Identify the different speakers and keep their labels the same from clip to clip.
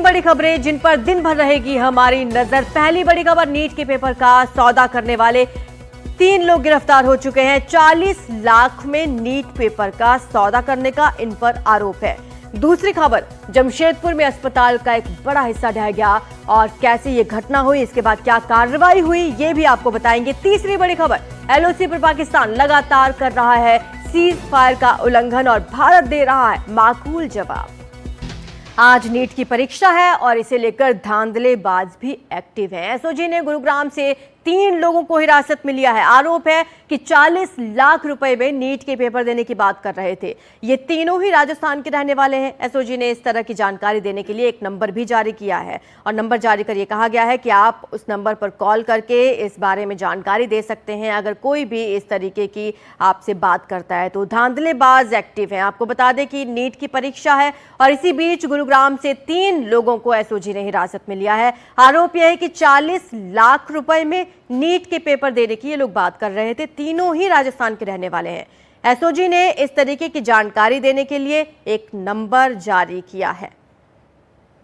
Speaker 1: बड़ी खबरें जिन पर दिन भर रहेगी हमारी नजर। पहली बड़ी खबर, नीट के पेपर का सौदा करने वाले 3 लोग गिरफ्तार हो चुके हैं। 40 लाख में नीट पेपर का सौदा करने का इन पर आरोप है। दूसरी खबर, जमशेदपुर में अस्पताल का एक बड़ा हिस्सा ढह गया और कैसे ये घटना हुई, इसके बाद क्या कार्रवाई हुई, ये भी आपको बताएंगे। तीसरी बड़ी खबर, एलओसी पर पाकिस्तान लगातार कर रहा है सीज फायर का उल्लंघन और भारत दे रहा है माकूल जवाब। आज नीट की परीक्षा है और इसे लेकर धांधलेबाज भी एक्टिव हैं। एसओजी ने गुरुग्राम से 3 लोगों को हिरासत में लिया है। आरोप है कि 40 लाख रुपए में नीट के पेपर देने की बात कर रहे थे। ये तीनों ही राजस्थान के रहने वाले हैं। एसओजी ने इस तरह की जानकारी देने के लिए एक नंबर भी जारी किया है और नंबर जारी कर ये कहा गया है कि आप उस नंबर पर कॉल करके इस बारे में जानकारी दे सकते हैं अगर कोई भी इस तरीके की आपसे बात करता है। तो धांधलेबाज एक्टिव हैं। आपको बता दें कि नीट की परीक्षा है और इसी बीच गुरुग्राम से 3 लोगों को एसओजी ने हिरासत में लिया है। आरोप यह है कि 40 लाख रुपए में नीट के पेपर देने की ये लोग बात कर रहे थे। तीनों ही राजस्थान के रहने वाले हैं। एसओजी ने इस तरीके की जानकारी देने के लिए एक नंबर जारी किया है।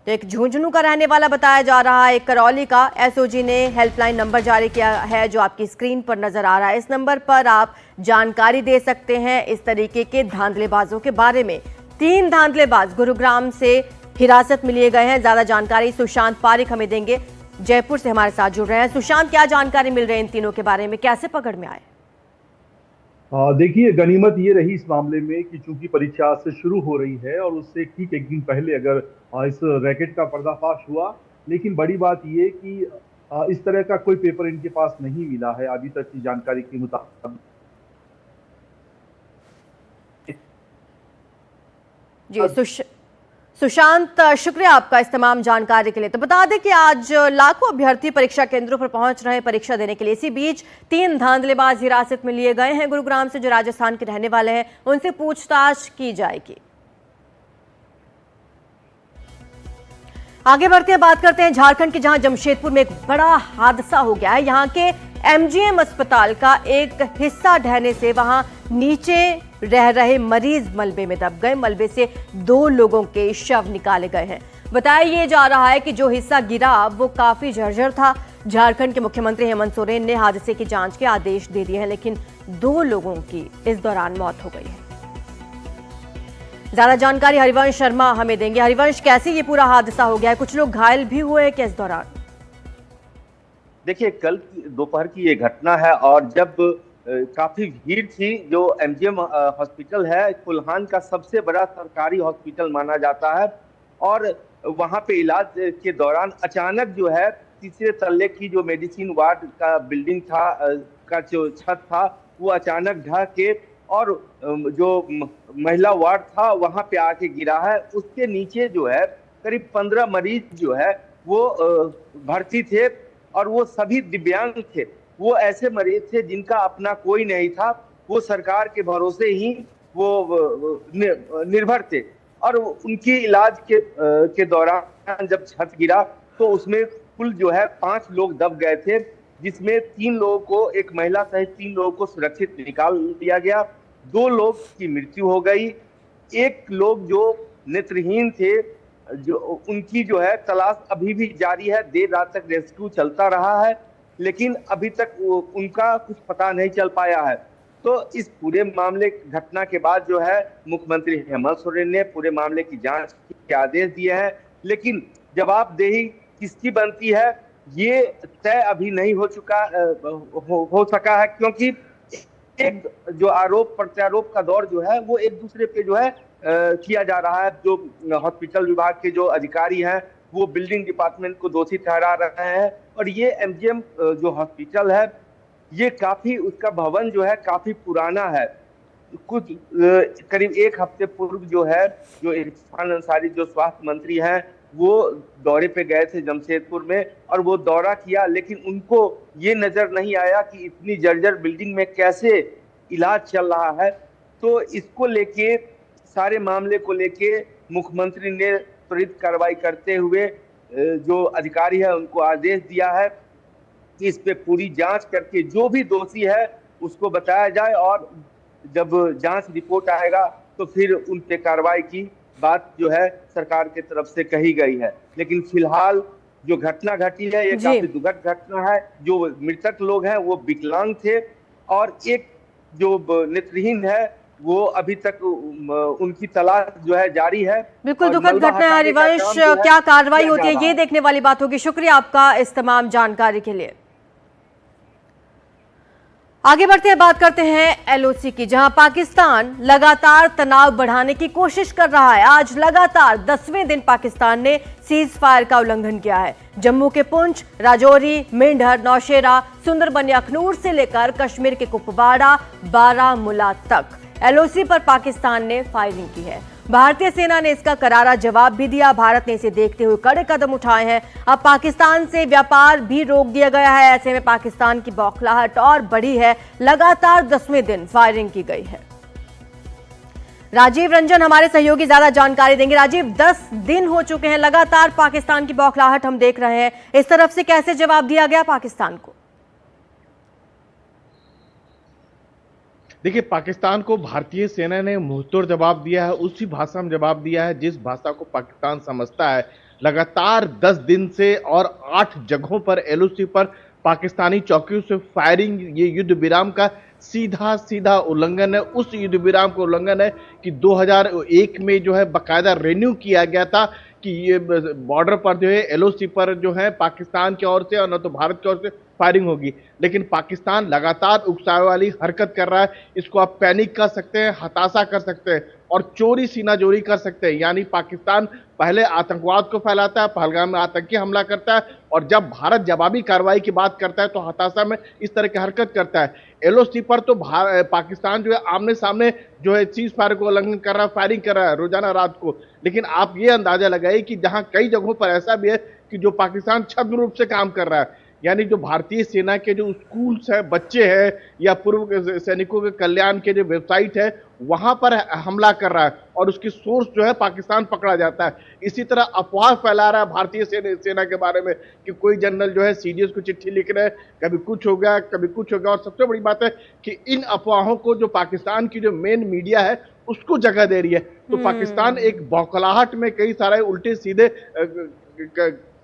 Speaker 1: तो एक झुंझुनू का रहने वाला बताया जा रहा है, एक करौली का। एसओजी ने हेल्पलाइन नंबर जारी किया है जो आपकी स्क्रीन पर नजर आ रहा है। इस नंबर पर आप जानकारी दे सकते हैं इस तरीके के धांधलेबाजों के बारे में। 3 धांधलेबाज गुरुग्राम से हिरासत में लिए गए हैं। ज्यादा जानकारी सुशांत पारिक हमें देंगे, जयपुर से हमारे साथ जुड़ रहे हैं। सुशांत, क्या जानकारी मिल रही है इन तीनों के बारे में, कैसे पकड़ में आए?
Speaker 2: देखिए, गनीमत ये रही इस मामले में कि चूंकि परीक्षा आज से शुरू हो रही है और उससे ठीक एक दिन पहले अगर इस रैकेट का पर्दाफाश हुआ, लेकिन बड़ी बात ये कि इस तरह का कोई पेपर इनके पास नहीं मिला है अभी तक की जानकारी के मुताबिक।
Speaker 1: जी सुशांत, शुक्रिया आपका इस तमाम जानकारी के लिए। तो बता दें कि आज लाखों अभ्यर्थी परीक्षा केंद्रों पर पहुंच रहे हैं परीक्षा देने के लिए। इसी बीच 3 धांधलेबाज हिरासत में लिए गए हैं गुरुग्राम से, जो राजस्थान के रहने वाले हैं। उनसे पूछताछ की जाएगी। आगे बढ़ते हैं, बात करते हैं झारखंड की, जहां जमशेदपुर में एक बड़ा हादसा हो गया है। यहां के एमजीएम अस्पताल का एक हिस्सा ढहने से वहां नीचे रह रहे मरीज मलबे में दब गए। मलबे से 2 लोगों के शव निकाले गए हैं। बताया ये जा रहा है कि जो हिस्सा गिरा वो काफी जर्जर था। झारखंड के मुख्यमंत्री हेमंत सोरेन ने हादसे की जांच के आदेश दे दिए हैं, लेकिन 2 लोगों की इस दौरान मौत हो गई है। ज्यादा जानकारी हरिवंश शर्मा हमें देंगे। हरिवंश, कैसे ये पूरा हादसा हो गया है? कुछ लोग घायल भी हुए हैं क्या इस दौरान?
Speaker 3: देखिए, कल दोपहर की ये घटना है और जब काफी भीड़ थी। जो एमजीएम हॉस्पिटल है कुल्हान का सबसे बड़ा सरकारी हॉस्पिटल माना जाता है और वहां पे इलाज के दौरान अचानक जो है तीसरे तल्ले की जो मेडिसिन वार्ड का बिल्डिंग था का जो छत था वो अचानक ढह के और जो महिला वार्ड था वहां पे आके गिरा है। उसके नीचे जो है करीब 15 मरीज जो है वो भर्ती थे और वो सभी दिव्यांग थे। वो ऐसे मरीज थे जिनका अपना कोई नहीं था। वो सरकार के भरोसे ही वो निर्भर थे और उनकी इलाज के दौरान जब छत गिरा तो उसमें कुल जो है 5 लोग दब गए थे, जिसमें 3 लोगों को, एक महिला सहित 3 लोगों को सुरक्षित निकाल लिया गया। 2 लोग की मृत्यु हो गई। 1 लोग जो नेत्रहीन थे, जो उनकी जो है तलाश अभी भी जारी है। देर रात तक रेस्क्यू चलता रहा है लेकिन अभी तक उनका कुछ पता नहीं चल पाया है। तो इस पूरे मामले घटना के बाद जो है मुख्यमंत्री हेमंत सोरेन ने पूरे मामले की जांच के आदेश दिए हैं, लेकिन जवाबदेही किसकी बनती है ये तय अभी नहीं हो सका है, क्योंकि एक जो आरोप प्रत्यारोप का दौर जो है वो एक दूसरे पे जो है किया जा रहा है। जो हॉस्पिटल विभाग के जो अधिकारी हैं वो बिल्डिंग डिपार्टमेंट को दोषी ठहरा रहे हैं और ये एमजीएम जो हॉस्पिटल है ये काफी, उसका भवन जो है काफी पुराना है। कुछ करीब 1 हफ्ते पूर्व जो है जो इरफान अंसारी जो स्वास्थ्य मंत्री हैं वो दौरे पे गए थे जमशेदपुर में और वो दौरा किया, लेकिन उनको ये नजर नहीं आया कि इतनी जर्जर बिल्डिंग में कैसे इलाज चल रहा है। तो इसको लेके, सारे मामले को लेके मुख्यमंत्री ने त्वरित कार्रवाई करते हुए जो अधिकारी है उनको आदेश दिया है कि इस पे पूरी जांच करके जो भी दोषी है उसको बताया जाए और जब जांच रिपोर्ट आएगा तो फिर उन पे कार्रवाई की बात जो है सरकार की तरफ से कही गई है। लेकिन फिलहाल जो घटना घटी है ये काफी दुखद घटना है। जो मृतक लोग हैं वो विकलांग थे और एक जो नेत्रहीन है वो अभी तक उनकी तलाश जो है जारी है।
Speaker 1: बिल्कुल दुखद घटना है हरिवंश, क्या कार्रवाई होती है ये देखने वाली बात होगी। शुक्रिया आपका इस तमाम जानकारी के लिए। आगे बढ़ते हैं, बात करते हैं एलओसी की, जहां पाकिस्तान लगातार तनाव बढ़ाने की कोशिश कर रहा है। आज लगातार 10वें दिन पाकिस्तान ने सीज फायर का उल्लंघन किया है। जम्मू के पुंछ, राजौरी, मेंढर, नौशेरा, सुंदरबनी, अखनूर से लेकर कश्मीर के कुपवाड़ा, बारामूला तक एलओसी पर पाकिस्तान ने फायरिंग की है। भारतीय सेना ने इसका करारा जवाब भी दिया। भारत ने इसे देखते हुए कड़े कदम उठाए हैं। अब पाकिस्तान से व्यापार भी रोक दिया गया है। ऐसे में पाकिस्तान की बौखलाहट और बढ़ी है। लगातार 10वें दिन फायरिंग की गई है। राजीव रंजन हमारे सहयोगी ज्यादा जानकारी देंगे। राजीव, 10 दिन हो चुके हैं लगातार पाकिस्तान की बौखलाहट हम देख रहे हैं। इस तरफ से कैसे जवाब दिया गया पाकिस्तान को?
Speaker 4: देखिए, पाकिस्तान को भारतीय सेना ने मुंहतोड़ जवाब दिया है, उसी भाषा में जवाब दिया है जिस भाषा को पाकिस्तान समझता है। लगातार 10 दिन से और 8 जगहों पर एलओसी पर पाकिस्तानी चौकियों से फायरिंग, ये युद्ध विराम का सीधा सीधा उल्लंघन है। उस युद्ध विराम का उल्लंघन है कि 2001 में जो है बाकायदा रिन्यू किया गया था कि ये बॉर्डर पर जो है एलओसी पर जो है पाकिस्तान की ओर से और न तो भारत की ओर से फायरिंग होगी। लेकिन पाकिस्तान लगातार उकसावे वाली हरकत कर रहा है। इसको आप पैनिक कर सकते हैं, हताशा कर सकते हैं और चोरी सीनाजोरी कर सकते हैं। यानी पाकिस्तान पहले आतंकवाद को फैलाता है, पहलगाम में आतंकी हमला करता है और जब भारत जवाबी कार्रवाई की बात करता है तो हताशा में इस तरह की हरकत करता है। एलओसी पर तो पाकिस्तान जो है आमने सामने जो है सीज फायर को उल्लंघन कर रहा है, फायरिंग कर रहा है रोजाना रात को। लेकिन आप ये अंदाजा लगाइए कि जहां कई जगहों पर ऐसा भी है कि जो पाकिस्तान छद्म रूप से काम कर रहा है। यानी जो भारतीय सेना के जो स्कूल्स है, बच्चे हैं या पूर्व सैनिकों के कल्याण के जो वेबसाइट है वहां पर हमला कर रहा है और उसकी सोर्स जो है पाकिस्तान पकड़ा जाता है। इसी तरह अफवाह फैला रहा है भारतीय सेना के बारे में कि कोई जनरल जो है सीडीएस को चिट्ठी लिख रहे हैं, कभी कुछ हो गया कभी कुछ हो गया। और सबसे बड़ी बात है कि इन अफवाहों को जो पाकिस्तान की जो मेन मीडिया है उसको जगह दे रही है। तो पाकिस्तान एक बौखलाहट में कई सारे उल्टे सीधे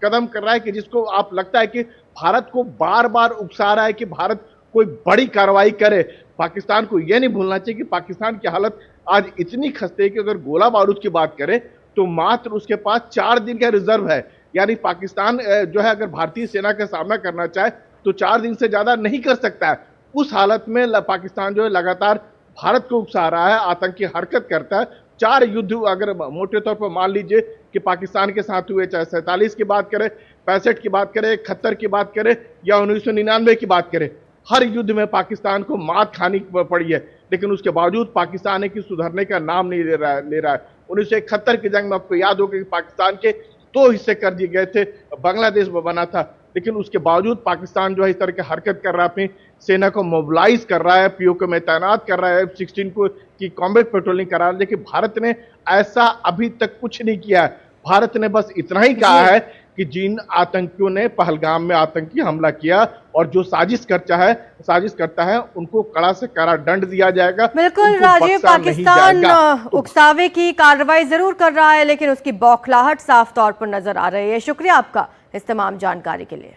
Speaker 4: कदम कर रहा है कि जिसको आप लगता है कि भारत को बार बार उकसा रहा है कि भारत कोई बड़ी कार्रवाई करे। पाकिस्तान को यह नहीं भूलना चाहिए कि पाकिस्तान की हालत आज इतनी खस्ते है कि अगर गोला बारूद की बात करें तो मात्र उसके पास 4 दिन का रिजर्व है। यानी पाकिस्तान जो है अगर भारतीय सेना का सामना करना चाहे तो 4 दिन से ज्यादा नहीं कर सकता है। उस हालत में पाकिस्तान जो है लगातार भारत को उकसा रहा है, आतंकी हरकत करता है। 4 युद्ध अगर मोटे तौर पर मान लीजिए कि पाकिस्तान के साथ हुए, चाहे 47 की बात करें, 65 की बात करें, 71 की बात करें या 1999 की बात करें, हर युद्ध में पाकिस्तान को मात खानी पड़ी है। लेकिन उसके बावजूद पाकिस्तान है कि सुधरने का नाम नहीं ले रहा है। 1971 की जंग में आपको याद होगा कि पाकिस्तान के 2 हिस्से कर दिए गए थे, बांग्लादेश बना था। लेकिन उसके बावजूद पाकिस्तान जो है इस तरह की हरकत कर रहा है, अपनी सेना को मोबिलाइज कर रहा है, पीओके में तैनात कर रहा है, F-16 को की कॉम्बैट पेट्रोलिंग करा रहा है। लेकिन भारत ने ऐसा अभी तक कुछ नहीं किया है। भारत ने बस इतना ही कहा है कि जिन आतंकियों ने पहलगाम में आतंकी हमला किया और जो साजिश करता है उनको कड़ा से कड़ा दंड दिया जाएगा।
Speaker 1: बिल्कुल राजीव, पाकिस्तान उकसावे की कार्रवाई जरूर कर रहा है लेकिन उसकी बौखलाहट साफ तौर पर नजर आ रही है। शुक्रिया आपका इस तमाम जानकारी के लिए।